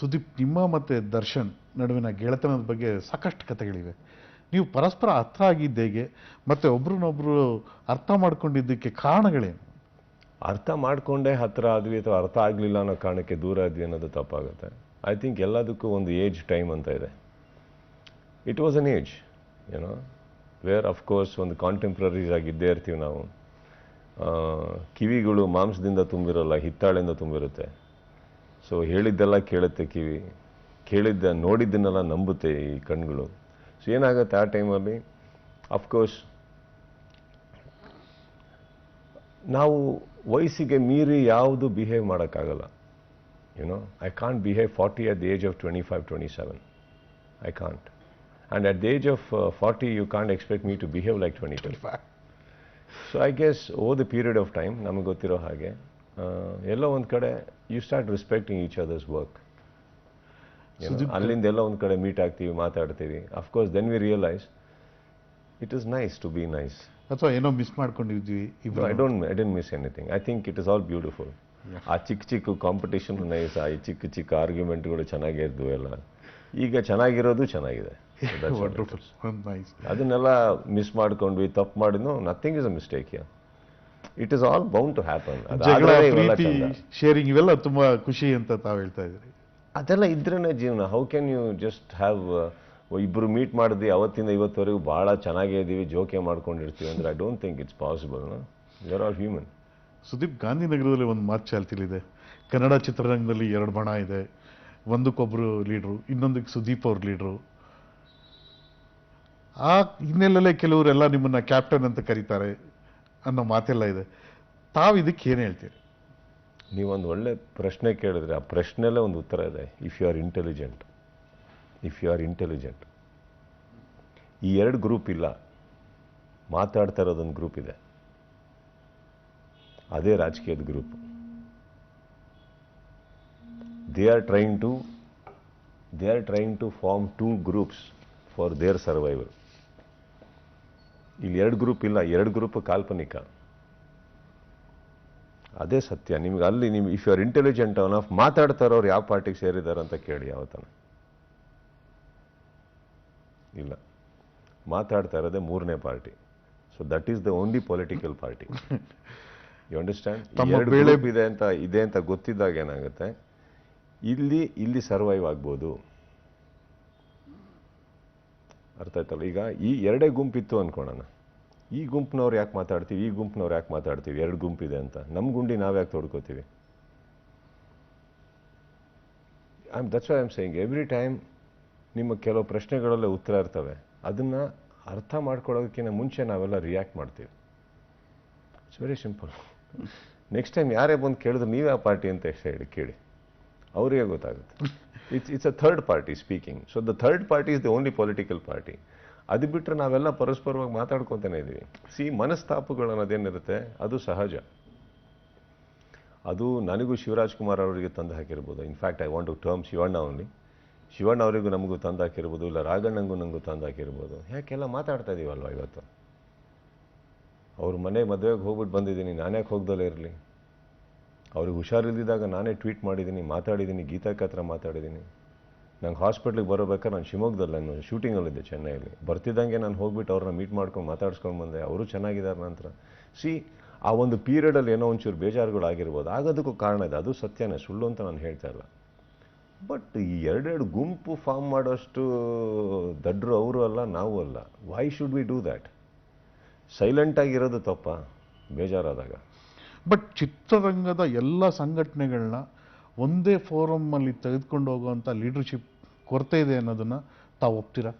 ಸುದೀಪ್, ನಿಮ್ಮ ಮತ್ತು ದರ್ಶನ್ ನಡುವಿನ ಗೆಳೆತನದ ಬಗ್ಗೆ ಸಾಕಷ್ಟು ಕಥೆಗಳಿವೆ. ನೀವು ಪರಸ್ಪರ ಅರ್ಥ ಆಗಿದ್ದೇಗೆ ಮತ್ತು ಒಬ್ರನ್ನೊಬ್ರು ಅರ್ಥ ಮಾಡ್ಕೊಂಡಿದ್ದಕ್ಕೆ ಕಾರಣಗಳೇನು? ಅರ್ಥ ಮಾಡಿಕೊಂಡೇ ಹತ್ತಿರ ಆದ್ವಿ ಅಥವಾ ಅರ್ಥ ಆಗಲಿಲ್ಲ ಅನ್ನೋ ಕಾರಣಕ್ಕೆ ದೂರ ಆದ್ವಿ ಅನ್ನೋದು ತಪ್ಪಾಗುತ್ತೆ. ಐ ಥಿಂಕ್ ಎಲ್ಲದಕ್ಕೂ ಒಂದು ಏಜ್ ಟೈಮ್ ಅಂತ ಇದೆ. ಇಟ್ ವಾಸ್ ಅನ್ ಏಜ್ ಏನೋ ವೇರ್ ಅಫ್ಕೋರ್ಸ್ ಒಂದು ಕಾಂಟೆಂಪ್ರರೀಸ್ ಆಗಿ ಇದ್ದೇ ಇರ್ತೀವಿ ನಾವು. ಕಿವಿಗಳು ಮಾಂಸದಿಂದ ತುಂಬಿರೋಲ್ಲ, ಹಿತ್ತಾಳೆಯಿಂದ ತುಂಬಿರುತ್ತೆ. ಸೊ ಹೇಳಿದ್ದೆಲ್ಲ ಕೇಳುತ್ತೆ ಕಿವಿ, ನೋಡಿದ್ದನ್ನೆಲ್ಲ ನಂಬುತ್ತೆ ಈ ಕಣ್ಗಳು. ಸೊ ಏನಾಗುತ್ತೆ ಆ ಟೈಮಲ್ಲಿ ಅಫ್ಕೋರ್ಸ್ ನಾವು ವಯಸ್ಸಿಗೆ ಮೀರಿ ಯಾವುದು ಬಿಹೇವ್ ಮಾಡೋಕ್ಕಾಗಲ್ಲ. I can't behave 40 at the age of 25, 27. I can't. And at the age of 40, you can't expect me to behave like 22. So I guess over the period of time, ನಮಗೆ ಗೊತ್ತಿರೋ ಹಾಗೆ ಎಲ್ಲೋ ಒಂದು ಕಡೆ you start respecting each others work. ಅಲ್ಲಿಂದ ಎಲ್ಲ ಒಂದು ಕಡೆ ಮೀಟ್ ಆಗ್ತೀವಿ, ಮಾತಾಡ್ತೀವಿ. Of course then we realise it is nice to be nice. ಅಥವಾ ಏನೋ ಮಿಸ್ ಮಾಡ್ಕೊಂಡಿದ್ವಿ. I don't miss anything. I think it is all beautiful. ಆ ಚಿಕ್ಕ ಕಾಂಪಿಟೇಷನ್ ನೈಸ್, ಆ ಚಿಕ್ಕ ಆರ್ಗ್ಯುಮೆಂಟ್ಗಳು ಚೆನ್ನಾಗೇ ಇದ್ವು ಎಲ್ಲ. ಈಗ ಚೆನ್ನಾಗಿರೋದು ಚೆನ್ನಾಗಿದೆ. ಅದನ್ನೆಲ್ಲ ಮಿಸ್ ಮಾಡ್ಕೊಂಡ್ವಿ, ತಪ್ಪು ಮಾಡಿದ್ನು. Nothing is a mistake. It is all bound to happen. Sharing ಇವೆಲ್ಲ ತುಂಬಾ ಖುಷಿ ಅಂತ ತಾವು ಹೇಳ್ತಾ ಇದ್ರಿ. ಅದೆಲ್ಲ ಇದ್ರೇನೆ ಜೀವನ. How can you just have ಇಬ್ಬರು ಮೀಟ್ ಮಾಡಿದ್ವಿ ಅವತ್ತಿಂದ ಇವತ್ತವರೆಗೂ ಭಾಳ ಚೆನ್ನಾಗೇ ಇದ್ದೀವಿ, ಜೋಕೆ ಮಾಡ್ಕೊಂಡಿರ್ತೀವಿ ಅಂದ್ರೆ I don't think it's possible. We are all human. Sudeep, ಗಾಂಧಿನಗರದಲ್ಲಿ ಒಂದು ಮಾತು ಚಾಲ್ತಿಲಿದೆ, ಕನ್ನಡ ಚಿತ್ರರಂಗದಲ್ಲಿ 2 ಬಣ ಇದೆ. ಒಂದಕ್ಕೊಬ್ಬರು ಲೀಡ್ರು, ಇನ್ನೊಂದಕ್ಕೆ ಸುದೀಪ್ ಅವ್ರ ಲೀಡ್ರು. ಆ ಹಿನ್ನೆಲೆಯಲ್ಲೇ ಕೆಲವರೆಲ್ಲ ನಿಮ್ಮನ್ನ ಕ್ಯಾಪ್ಟನ್ ಅಂತ ಕರೀತಾರೆ ಅನ್ನೋ ಮಾತೆಲ್ಲ ಇದೆ. ತಾವು ಇದಕ್ಕೆ ಏನು ಹೇಳ್ತೀರಿ? ನೀವೊಂದು ಒಳ್ಳೆ ಪ್ರಶ್ನೆ ಕೇಳಿದ್ರೆ ಆ ಪ್ರಶ್ನೆಲ್ಲೇ ಒಂದು ಉತ್ತರ ಇದೆ. ಇಫ್ ಯು ಆರ್ ಇಂಟೆಲಿಜೆಂಟ್, ಈ 2 ಗ್ರೂಪ್ ಇಲ್ಲ, ಮಾತಾಡ್ತಾ ಇರೋದೊಂದು ಗ್ರೂಪ್ ಇದೆ. ಅದೇ ರಾಜಕೀಯದ group. They are trying to form 2 groups for their survival. ಇಲ್ಲಿ 2 ಗ್ರೂಪ್ ಇಲ್ಲ, 2 ಗ್ರೂಪ್ ಕಾಲ್ಪನಿಕ. ಅದೇ ಸತ್ಯ. ನಿಮ್ಗೆ ಅಲ್ಲಿ ಇಫ್ ಯು ಆರ್ ಇಂಟೆಲಿಜೆಂಟ್ ಅವನಫ್, ಮಾತಾಡ್ತಾ ಇರೋರು ಯಾವ ಪಾರ್ಟಿಗೆ ಸೇರಿದ್ದಾರೆ ಅಂತ ಕೇಳಿ ಯಾವತ್ತನ ಇಲ್ಲ. ಮಾತಾಡ್ತಾ ಇರೋದೇ 3ನೇ party. So that is the only political party. You understand? 2 group ಇದೆ ಅಂತ ಗೊತ್ತಿದ್ದಾಗ ಏನಾಗುತ್ತೆ, ಇಲ್ಲಿ ಸರ್ವೈವ್ ಆಗ್ಬೋದು. ಅರ್ಥ ಆಯ್ತಲ್ಲ? ಈಗ ಈ 2 ಗುಂಪಿತ್ತು ಅನ್ಕೊಳ್ಳೋಣ. ಈ ಗುಂಪಿನವ್ರು ಯಾಕೆ ಮಾತಾಡ್ತೀವಿ, ಈ ಗುಂಪಿನವ್ರು ಯಾಕೆ ಮಾತಾಡ್ತೀವಿ? 2 ಗುಂಪಿದೆ ಅಂತ ನಮ್ಮ ಗುಂಡಿ ನಾವು ಯಾಕೆ ತೊಡ್ಕೋತೀವಿ? That's why I am saying every time ನಿಮ್ಮ ಕೆಲವು ಪ್ರಶ್ನೆಗಳಲ್ಲೇ ಉತ್ತರ ಇರ್ತವೆ. ಅದನ್ನು ಅರ್ಥ ಮಾಡ್ಕೊಳ್ಳೋದಕ್ಕಿಂತ ಮುಂಚೆ ನಾವೆಲ್ಲ ರಿಯಾಕ್ಟ್ ಮಾಡ್ತೀವಿ. It's very simple. Next time ಯಾರೇ ಬಂದು ಕೇಳಿದ್ರು ನೀವು ಯಾವ ಪಾರ್ಟಿ ಅಂತ ಹೇಳಿ ಕೇಳಿ, ಅವರಿಗೆ ಗೊತ್ತಾಗುತ್ತೆ. It's a third party speaking. So the third party is the only political party. ಅದು ಬಿಟ್ಟರೆ ನಾವೆಲ್ಲ ಪರಸ್ಪರವಾಗಿ ಮಾತಾಡ್ಕೊತಾನೆ ಇದ್ದೀವಿ. ಮನಸ್ತಾಪಗಳು ಅನ್ನೋದೇನಿರುತ್ತೆ ಅದು ಸಹಜ. ಅದು ನನಗೂ ಶಿವರಾಜ್ ಕುಮಾರ್ ಅವರಿಗೆ ತಂದು ಹಾಕಿರ್ಬೋದು. In fact I want to term Shivanna only. Shivanna ಅವರಿಗೂ ನಮಗೂ ತಂದು ಹಾಕಿರ್ಬೋದು, ಇಲ್ಲ ರಾಘಣ್ಣಂಗೂ ನನಗೂ ತಂದು ಹಾಕಿರ್ಬೋದು. ಯಾಕೆಲ್ಲ ಮಾತಾಡ್ತಾ ಇದೀವಲ್ವ ಇವತ್ತು. ಅವ್ರ ಮನೆ ಮದುವೆಗೆ ಹೋಗ್ಬಿಟ್ಟು ಬಂದಿದ್ದೀನಿ, ನಾನ್ಯಾಕೆ ಹೋಗ್ದಲ್ಲೇ ಇರಲಿ? ಅವ್ರಿಗೆ ಹುಷಾರಿಲ್ದಿದ್ದಾಗ ನಾನೇ ಟ್ವೀಟ್ ಮಾಡಿದ್ದೀನಿ, ಮಾತಾಡಿದ್ದೀನಿ, ಗೀತಾಕ್ಕೆ ಹತ್ರ ಮಾತಾಡಿದ್ದೀನಿ. ನಂಗೆ ಹಾಸ್ಪಿಟ್ಲಿಗೆ ಬರೋಬೇಕಾದ್ರೆ ನಾನು ಶಿವಮೊಗ್ಗದಲ್ಲಿ ನಾನು ಶೂಟಿಂಗಲ್ಲಿದ್ದೆ, ಚೆನ್ನೈಯಲ್ಲಿ. ಬರ್ತಿದ್ದಂಗೆ ನಾನು ಹೋಗ್ಬಿಟ್ಟು ಅವ್ರನ್ನ ಮೀಟ್ ಮಾಡ್ಕೊಂಡು ಮಾತಾಡ್ಸ್ಕೊಂಡು ಬಂದೆ. ಅವರು ಚೆನ್ನಾಗಿದ್ದಾರೆ ನಂತರ. ಆ ಒಂದು ಪೀರಿಯಡಲ್ಲಿ ಏನೋ ಒಂಚೂರು ಬೇಜಾರುಗಳಾಗಿರ್ಬೋದು, ಆಗೋದಕ್ಕೂ ಕಾರಣ ಇದೆ. ಅದು ಸತ್ಯನೇ, ಸುಳ್ಳು ಅಂತ ನಾನು ಹೇಳ್ತಾ ಇಲ್ಲ. ಬಟ್ ಈ 2 ಗುಂಪು ಫಾರ್ಮ್ ಮಾಡೋಷ್ಟು ದಡ್ರು ಅವರು ಅಲ್ಲ, ನಾವು ಅಲ್ಲ. Why should we do that? ಸೈಲೆಂಟಾಗಿರೋದು ತಪ್ಪ ಬೇಜಾರಾದಾಗ? ಬಟ್ ಚಿತ್ರರಂಗದ ಎಲ್ಲ ಸಂಘಟನೆಗಳನ್ನ ಒಂದೇ ಫೋರಮ್ಮಲ್ಲಿ ತೆಗೆದುಕೊಂಡು ಹೋಗುವಂಥ ಲೀಡರ್ಶಿಪ್ ಕೊರತೆ ಇದೆ ಅನ್ನೋದನ್ನು ತಾವು ಒಪ್ತೀರಾ?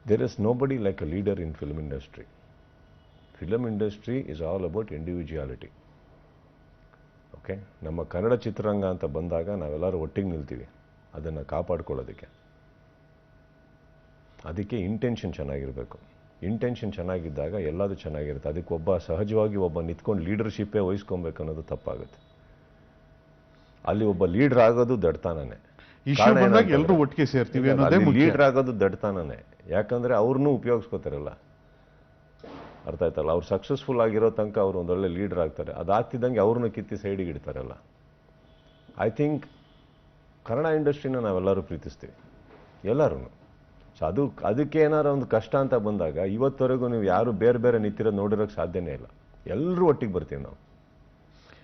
There is nobody like a leader in film industry. Film industry is all about individuality. Okay, ನಮ್ಮ ಕನ್ನಡ ಚಿತ್ರರಂಗ ಅಂತ ಬಂದಾಗ ನಾವೆಲ್ಲರೂ ಒಟ್ಟಿಗೆ ನಿಲ್ತೀವಿ ಅದನ್ನು ಕಾಪಾಡ್ಕೊಳ್ಳೋದಕ್ಕೆ. ಅದಕ್ಕೆ ಇಂಟೆನ್ಷನ್ ಚೆನ್ನಾಗಿರಬೇಕು. ಇಂಟೆನ್ಷನ್ ಚೆನ್ನಾಗಿದ್ದಾಗ ಎಲ್ಲದೂ ಚೆನ್ನಾಗಿರುತ್ತೆ. ಅದಕ್ಕೆ ಸಹಜವಾಗಿ ಒಬ್ಬ ನಿಂತ್ಕೊಂಡು ಲೀಡರ್ಶಿಪ್ಪೇ ವಹಿಸ್ಕೊಬೇಕು ಅನ್ನೋದು ತಪ್ಪಾಗುತ್ತೆ. ಅಲ್ಲಿ ಒಬ್ಬ ಲೀಡರ್ ಆಗೋದು ದಡ್ತಾನೇ. ಎಲ್ಲರೂ ಒಟ್ಟಿಗೆ ಸೇರ್ತೀವಿ. ಲೀಡರ್ ಆಗೋದು ದಡ್ತಾನೇ. ಯಾಕಂದ್ರೆ ಅವ್ರನ್ನೂ ಉಪಯೋಗಿಸ್ಕೋತಾರಲ್ಲ. ಅರ್ಥ ಆಯ್ತಲ್ಲ? ಅವ್ರು ಸಕ್ಸಸ್ಫುಲ್ ಆಗಿರೋ ತನಕ ಅವ್ರು ಒಂದೊಳ್ಳೆ ಲೀಡರ್ ಆಗ್ತಾರೆ. ಅದಾಗ್ತಿದ್ದಂಗೆ ಅವ್ರನ್ನ ಕಿತ್ತಿ ಸೈಡಿಗೆ ಇಡ್ತಾರಲ್ಲ. ಐ ಥಿಂಕ್ ಕನ್ನಡ ಇಂಡಸ್ಟ್ರಿನ ನಾವೆಲ್ಲರೂ ಪ್ರೀತಿಸ್ತೀವಿ, ಎಲ್ಲರೂ. ಸೊ ಅದಕ್ಕೆ ಏನಾರ ಒಂದು ಕಷ್ಟ ಅಂತ ಬಂದಾಗ ಇವತ್ತವರೆಗೂ ನೀವು ಯಾರು ಬೇರೆ ಬೇರೆ ನಿಂತಿರೋದು ನೋಡಿರೋಕ್ಕೆ ಸಾಧ್ಯನೇ ಇಲ್ಲ. ಎಲ್ಲರೂ ಒಟ್ಟಿಗೆ ಬರ್ತೀವಿ ನಾವು.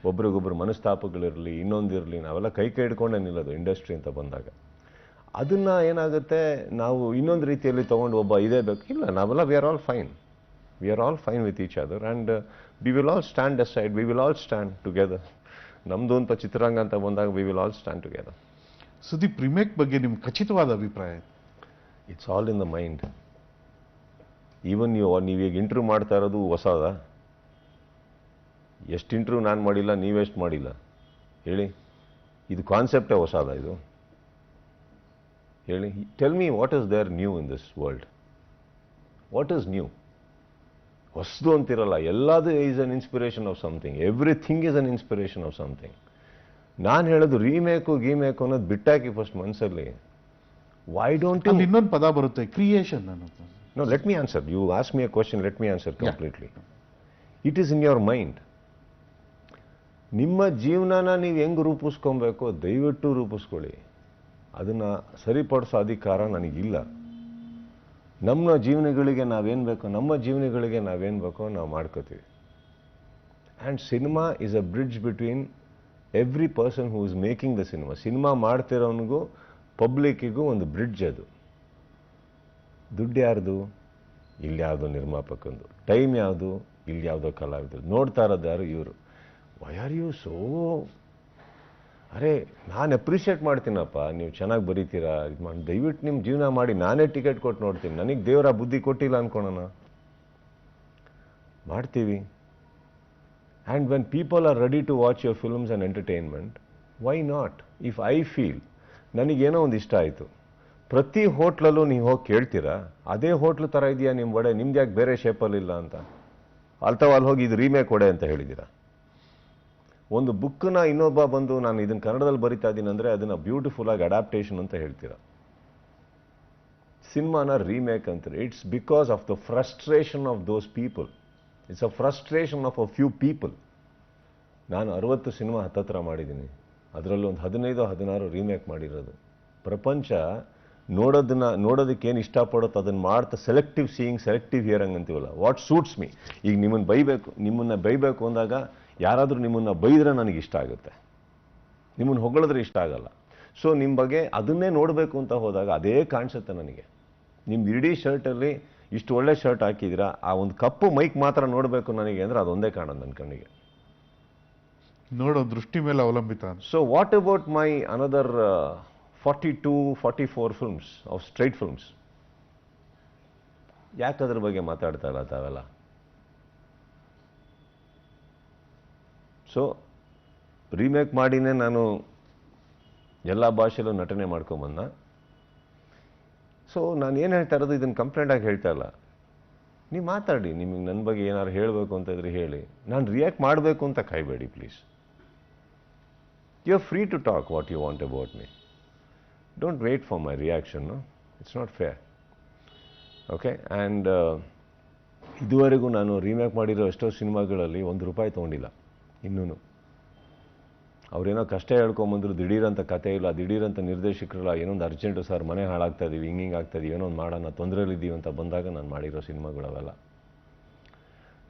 ಒಬ್ರಿಗೊಬ್ರು ಮನಸ್ತಾಪಗಳಿರಲಿ, ಇನ್ನೊಂದಿರಲಿ, ನಾವೆಲ್ಲ ಕೈ ಹಿಡ್ಕೊಂಡೇ ನಿಲ್ಲೋದು ಇಂಡಸ್ಟ್ರಿ ಅಂತ ಬಂದಾಗ. ಅದನ್ನು ಏನಾಗುತ್ತೆ, ನಾವು ಇನ್ನೊಂದು ರೀತಿಯಲ್ಲಿ ತೊಗೊಂಡು ಒಬ್ಬ ಇದೇ ಬೇಕು, ಇಲ್ಲ, ನಾವೆಲ್ಲ V are all fine with each other and we will all stand aside, we will all stand together. ನಮ್ಮದು ಅಂತ ಚಿತ್ರರಂಗ ಅಂತ ಬಂದಾಗ we will all stand together. Sudeep, remake ಬಗ್ಗೆ ನಿಮ್ಮ ಖಚಿತವಾದ ಅಭಿಪ್ರಾಯ? It's all in the mind. Even ನೀವೀಗ ಇಂಟರ್ವ್ಯೂ ಮಾಡ್ತಾ ಇರೋದು ಹೊಸದ? ಎಷ್ಟು ಇಂಟರ್ವ್ಯೂ ನಾನು ಮಾಡಿಲ್ಲ, ನೀವೆಷ್ಟು ಮಾಡಿಲ್ಲ ಹೇಳಿ? ಇದು ಕಾನ್ಸೆಪ್ಟೇ ಹೊಸದ ಇದು? ಹೇಳಿ, tell me what is there new in this world? What is new? ಹೊಸದು ಅಂತಿರಲ್ಲ, ಎಲ್ಲದು is an inspiration of something. Everything is an inspiration of something. ನಾನು ಹೇಳೋದು ರೀಮೇಕು ಗೀಮೇಕು ಅನ್ನೋದು ಬಿಟ್ಟಾಕಿ ಫಸ್ಟ್ ಮನಸ್ಸಲ್ಲಿ. Why don't you? ಇನ್ನೊಂದು ಪದ ಬರುತ್ತೆ, ಕ್ರಿಯೇಷನ್ ಅನ್ನೋದು. No, let me answer. You ask me a question, let me answer completely. It is in your mind. ನಿಮ್ಮ ಜೀವನನ ನೀವು ಹೆಂಗೆ ರೂಪಿಸ್ಕೊಬೇಕೋ ದಯವಿಟ್ಟು ರೂಪಿಸ್ಕೊಳ್ಳಿ. ಅದನ್ನು ಸರಿಪಡಿಸೋ ಅಧಿಕಾರ ನನಗಿಲ್ಲ. ನಮ್ಮ ಜೀವನಗಳಿಗೆ ನಾವೇನು ಬೇಕೋ ನಾವು ಮಾಡ್ಕೋತೀವಿ. And cinema is a bridge between every person who is making the cinema. Cinema ಮಾಡ್ತಿರೋನಿಗೂ ಪಬ್ಲಿಕ್ಕಿಗೂ ಒಂದು ಬ್ರಿಡ್ಜ್ ಅದು. ದುಡ್ಡು ಯಾರ್ದು? ಇಲ್ಲಿ ಯಾವುದೋ ನಿರ್ಮಾಪಕಂದು. ಟೈಮ್ ಯಾವುದು? ಇಲ್ಲಿ ಯಾವುದೋ ಕಲಾವಿದರು. ನೋಡ್ತಾ ಇರೋದು ಯಾರು? ಇವರು. Why are you so? ಅರೆ, ನಾನು ಅಪ್ರಿಷಿಯೇಟ್ ಮಾಡ್ತೀನಪ್ಪ, ನೀವು ಚೆನ್ನಾಗಿ ಬರೀತೀರಾ, ಇದು ಮಾಡಿ, ದಯವಿಟ್ಟು ನಿಮ್ಮ ಜೀವನ ಮಾಡಿ, ನಾನೇ ಟಿಕೆಟ್ ಕೊಟ್ಟು ನೋಡ್ತೀನಿ. ನನಗೆ ದೇವರ ಬುದ್ಧಿ ಕೊಟ್ಟಿಲ್ಲ ಅನ್ಕೊಳೋಣ, ಮಾಡ್ತೀವಿ. And when people are ready to watch your films and entertainment, why not? If I feel ನನಗೇನೋ ಒಂದು ಇಷ್ಟ ಆಯಿತು, ಪ್ರತಿ ಹೋಟ್ಲಲ್ಲೂ ನೀವು ಹೋಗಿ ಕೇಳ್ತೀರಾ ಅದೇ ಹೋಟ್ಲು ಥರ ಇದೆಯಾ ನಿಮ್ಮ ವಡೆ, ನಿಮ್ದು ಯಾಕೆ ಬೇರೆ ಶೇಪಲ್ಲಿಲ್ಲ ಅಂತ? ಅಥವಾ ಅಲ್ಲಿ ಹೋಗಿ ಇದು ರೀಮೇಕ್ ವಡೆ ಅಂತ ಹೇಳಿದ್ದೀರಾ? ಒಂದು ಬುಕ್ಕನ್ನ ಇನ್ನೊಬ್ಬ ಬಂದು ನಾನು ಇದನ್ನು ಕನ್ನಡದಲ್ಲಿ ಬರಿತಾ ಇದ್ದೀನಿ ಅಂದರೆ ಅದನ್ನು ಬ್ಯೂಟಿಫುಲ್ ಆಗಿ ಅಡಾಪ್ಟೇಷನ್ ಅಂತ ಹೇಳ್ತೀರಾ. ಸಿನಿಮಾನ ರೀಮೇಕ್ ಅಂತಾರೆ. It's because of the frustration of those people. It's a frustration of a few people. ನಾನು 60 ಸಿನಿಮಾ ಹತ್ತತ್ರ ಮಾಡಿದ್ದೀನಿ, ಅದರಲ್ಲೂ ಒಂದು 15-16 ರೀಮೇಕ್ ಮಾಡಿರೋದು. ಪ್ರಪಂಚ ನೋಡೋದಕ್ಕೇನು ಇಷ್ಟಪಡುತ್ತೋ ಅದನ್ನು ಮಾಡ್ತಾ ಸೆಲೆಕ್ಟಿವ್ ಸೀಯಿಂಗ್, ಸೆಲೆಕ್ಟಿವ್ ಹಿಯರಿಂಗ್ ಅಂತೀವಲ್ಲ, ವಾಟ್ ಸೂಟ್ಸ್ ಮೀ. ಈಗ ನಿಮ್ಮನ್ನು ಬೈಬೇಕು ಅಂದಾಗ ಯಾರಾದರೂ ನಿಮ್ಮನ್ನು ಬೈದರೆ ನನಗೆ ಇಷ್ಟ ಆಗುತ್ತೆ, ನಿಮ್ಮನ್ನು ಹೊಗಳಿದ್ರೆ ಇಷ್ಟ ಆಗಲ್ಲ. ಸೊ ನಿಮ್ಮ ಬಗ್ಗೆ ಅದನ್ನೇ ನೋಡಬೇಕು ಅಂತ ಹೋದಾಗ ಅದೇ ಕಾಣಿಸುತ್ತೆ ನನಗೆ. ನಿಮ್ಮ ಇಡೀ ಶರ್ಟಲ್ಲಿ ಇಷ್ಟು ಒಳ್ಳೆ ಶರ್ಟ್ ಹಾಕಿದ್ದೀರಾ, ಆ ಒಂದು ಕಪ್ಪು ಮೈಕ್ ಮಾತ್ರ ನೋಡಬೇಕು ನನಗೆ ಅಂದರೆ ಅದೊಂದೇ ಕಾಣೋದು ನನ್ನ ಕಣ್ಣಿಗೆ. ನೋಡೋ ದೃಷ್ಟಿ ಮೇಲೆ ಅವಲಂಬಿತ. So what about my another 42-44 films of straight films? ಯಾಕೆ ಅದ್ರ ಬಗ್ಗೆ ಮಾತಾಡ್ತಾ ಇಲ್ಲ ತಾವೆಲ್ಲ? ಸೊ ರೀಮೇಕ್ ಮಾಡಿನೇ ನಾನು ಎಲ್ಲ ಭಾಷೆಯಲ್ಲೂ ನಟನೆ ಮಾಡ್ಕೊಂಬಂದ. ಸೊ ನಾನು ಏನು ಹೇಳ್ತಾ ಇರೋದು, ಇದನ್ನು ಕಂಪ್ಲೇಂಟಾಗಿ ಹೇಳ್ತಾ ಇಲ್ಲ. ನೀವು ಮಾತಾಡಿ, ನಿಮಗೆ ನನ್ನ ಬಗ್ಗೆ ಏನಾದ್ರು ಹೇಳಬೇಕು ಅಂತ ಇದ್ರೆ ಹೇಳಿ. ನಾನು ರಿಯಾಕ್ಟ್ ಮಾಡಬೇಕು ಅಂತ ಕಾಯಬೇಡಿ please. You are free to talk what you want about me. Don't wait for my reaction. It's not fair. Okay. And ಇದುವರೆಗೂ ನಾನು ರೀಮೇಕ್ ಮಾಡಿರೋ ಎಷ್ಟೋ ಸಿನಿಮಾಗಳಲ್ಲಿ ₹1 ತೊಗೊಂಡಿಲ್ಲ ಇನ್ನೂ. ಅವ್ರೇನೋ ಕಷ್ಟ ಹೇಳ್ಕೊಂಬಂದ್ರು, ದಿಢೀರಂತ ಕತೆ ಇಲ್ಲ, ದಿಢೀರಂತ ನಿರ್ದೇಶಕರಲ್ಲ, ಏನೊಂದು ಅರ್ಜೆಂಟು ಸರ್, ಮನೆ ಹಾಳಾಗ್ತಾ ಇದೀವಿ, ಹಿಂಗೆ ಆಗ್ತಾ ಇದೀವಿ, ಏನೋ ಒಂದು ಮಾಡೋಣ, ತೊಂದರೆಯಲ್ಲಿದ್ದೀವಿ ಅಂತ ಬಂದಾಗ ನಾನು ಮಾಡಿರೋ ಸಿನಿಮಾಗಳು ಅವೆಲ್ಲ.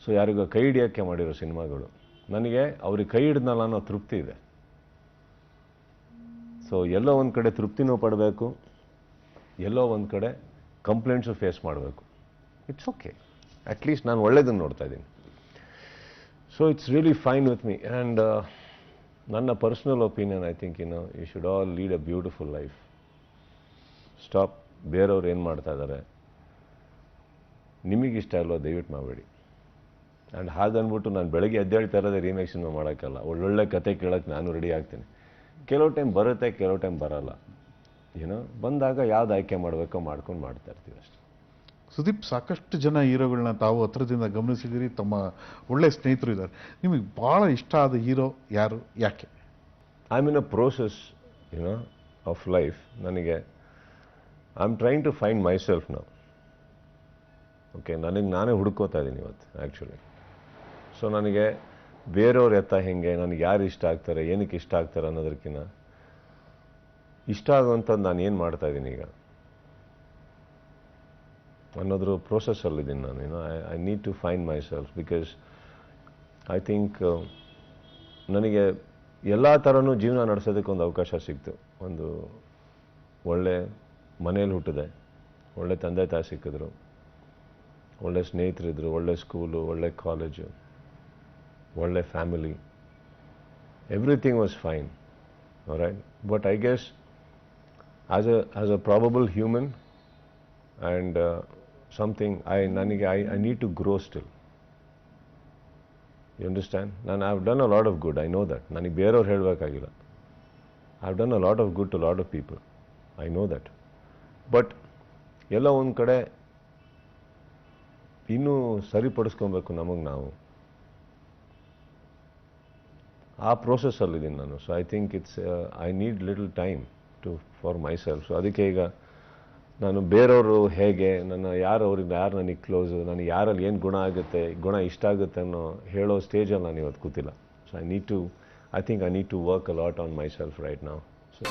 ಸೊ ಯಾರಿಗೂ ಕೈ ಹಿಡಿಯೋಕ್ಕೆ ಮಾಡಿರೋ ಸಿನಿಮಾಗಳು. ನನಗೆ ಅವ್ರಿಗೆ ಕೈ ಹಿಡಿದ್ನಲ್ಲ ಅನ್ನೋ ತೃಪ್ತಿ ಇದೆ. ಸೊ ಎಲ್ಲೋ ಒಂದು ಕಡೆ ತೃಪ್ತಿನೂ ಪಡಬೇಕು, ಎಲ್ಲೋ ಒಂದು ಕಡೆ ಕಂಪ್ಲೇಂಟ್ಸು ಫೇಸ್ ಮಾಡಬೇಕು. It's okay. ಅಟ್ಲೀಸ್ಟ್ ನಾನು ಒಳ್ಳೇದನ್ನು ನೋಡ್ತಾ ಇದ್ದೀನಿ. So it's really fine with me. And ನನ್ನ personal opinion, I think you should all lead a beautiful life. Stop ಬೇರೆಯವ್ರು ಏನು ಮಾಡ್ತಾ ಇದ್ದಾರೆ, ನಿಮಗಿಷ್ಟ ಅಲ್ವೋ ದಯವಿಟ್ಟು ಮಾಡಬೇಡಿ. ಆ್ಯಂಡ್ ಹಾಗನ್ಬಿಟ್ಟು ನಾನು ಬೆಳಗ್ಗೆ ಎದ್ದೇಳ್ತಾ ಇರೋದೇ ರೀಮೇಕ್ ಸಿನಿಮಾ ಮಾಡೋಕ್ಕಲ್ಲ. ಒಳ್ಳೊಳ್ಳೆ ಕತೆ ಕೇಳೋಕ್ಕೆ ನಾನು ರೆಡಿ ಆಗ್ತೀನಿ. ಕೆಲವು ಟೈಮ್ ಬರುತ್ತೆ, ಕೆಲವು ಟೈಮ್ ಬರಲ್ಲ. ಬಂದಾಗ ಯಾವ್ದು ಆಯ್ಕೆ ಮಾಡಬೇಕೋ ಮಾಡ್ಕೊಂಡು ಮಾಡ್ತಾ ಇರ್ತೀವಿ ಅಷ್ಟೇ. ಸುದೀಪ್, ಸಾಕಷ್ಟು ಜನ ಹೀರೋಗಳನ್ನ ತಾವು ಹತ್ರದಿಂದ ಗಮನಿಸಿದಿರಿ, ತಮ್ಮ ಒಳ್ಳೆ ಸ್ನೇಹಿತರು ಇದ್ದಾರೆ. ನಿಮಗೆ ಭಾಳ ಇಷ್ಟ ಆದ ಹೀರೋ ಯಾರು, ಯಾಕೆ? I mean a process of life. ನನಗೆ I am trying to find myself ನಾವು. ಓಕೆ, ನನಗೆ ನಾನೇ ಹುಡ್ಕೋತಾ ಇದ್ದೀನಿ ಇವತ್ತು ಆ್ಯಕ್ಚುಲಿ. ಸೊ ನನಗೆ ಬೇರೆಯವ್ರ ಎತ್ತ ಹೆಂಗೆ, ನನಗೆ ಯಾರು ಇಷ್ಟ ಆಗ್ತಾರೆ, ಏನಕ್ಕೆ ಇಷ್ಟ ಆಗ್ತಾರೆ ಅನ್ನೋದಕ್ಕಿಂತ ಇಷ್ಟ ಆಗುವಂಥದ್ದು ನಾನು ಏನು ಮಾಡ್ತಾ ಇದ್ದೀನಿ ಈಗ ಅನ್ನೋದ್ರ ಪ್ರೋಸೆಸ್ಸಲ್ಲಿದ್ದೀನಿ ನಾನು. I need to find myself because I think ನನಗೆ ಎಲ್ಲ ಥರನೂ ಜೀವನ ನಡೆಸೋದಕ್ಕೆ ಒಂದು ಅವಕಾಶ ಸಿಕ್ತು. ಒಂದು ಒಳ್ಳೆ ಮನೇಲಿ ಹುಟ್ಟಿದೆ, ಒಳ್ಳೆ ತಂದೆ ತಾಯಿ ಸಿಕ್ಕಿದ್ರು, ಒಳ್ಳೆ ಸ್ನೇಹಿತರಿದ್ರು, ಒಳ್ಳೆ ಸ್ಕೂಲು, ಒಳ್ಳೆ ಕಾಲೇಜು, ಒಳ್ಳೆ family, everything was fine, right. But I guess as a probable human and something I need to grow still. You understand? I've done a lot of good, I know that. ನನಗೆ ಬೇರೆಯವ್ರು ಹೇಳಬೇಕಾಗಿಲ್ಲ. I've done a lot of good to a lot of people, I know that. But ಎಲ್ಲ ಒಂದು ಕಡೆ ಇನ್ನೂ ಸರಿಪಡಿಸ್ಕೊಬೇಕು ನಮಗೆ ನಾವು. ಆ ಪ್ರೋಸೆಸ್ಸಲ್ಲಿದ್ದೀನಿ ನಾನು. So I think I need little time for my self. So ಅದಕ್ಕೆ ಈಗ ನಾನು ಬೇರೆಯವರು ಹೇಗೆ, ಯಾರು ನನಗೆ ಕ್ಲೋಸು, ನನಗೆ ಯಾರಲ್ಲಿ ಏನು ಗುಣ ಇಷ್ಟ ಆಗುತ್ತೆ ಅನ್ನೋ ಹೇಳೋ ಸ್ಟೇಜಲ್ಲಿ ನಾನು ಇವತ್ತು ಕೂತಿಲ್ಲ. So I think I need to work a lot on myself right now. So